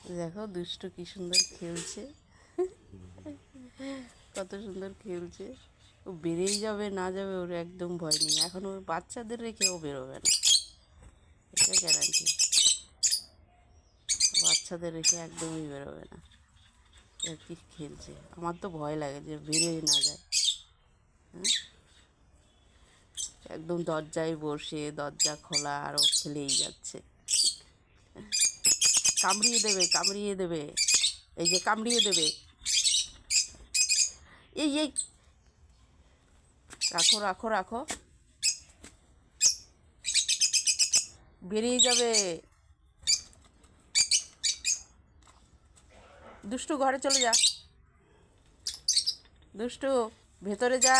দেখো দুষ্টু কি সুন্দর খেলছে, কত সুন্দর খেলছে। ও বেরিয়ে যাবে না যাবে ওর একদম ভয় নেই। এখন ওর বাচ্চাদের রেখে ও বেরোবে না, এটা গ্যারান্টি। বাচ্চাদের রেখে একদমই বেরোবে না। আর কি খেলছে, আমার তো ভয় লাগে যে বেরিয়ে না যায়। হ্যাঁ, একদম দরজায় বসে, দরজা খোলা, আরও খেলেই যাচ্ছে। কামড়িয়ে দেবে, কামড়িয়ে দেবে, এই যে কামড়িয়ে দেবে। এই এই রাখো রাখো রাখো, বেরিয়ে যাবে। দুষ্টু ঘরে চলে যা, দুষ্টু ভেতরে যা।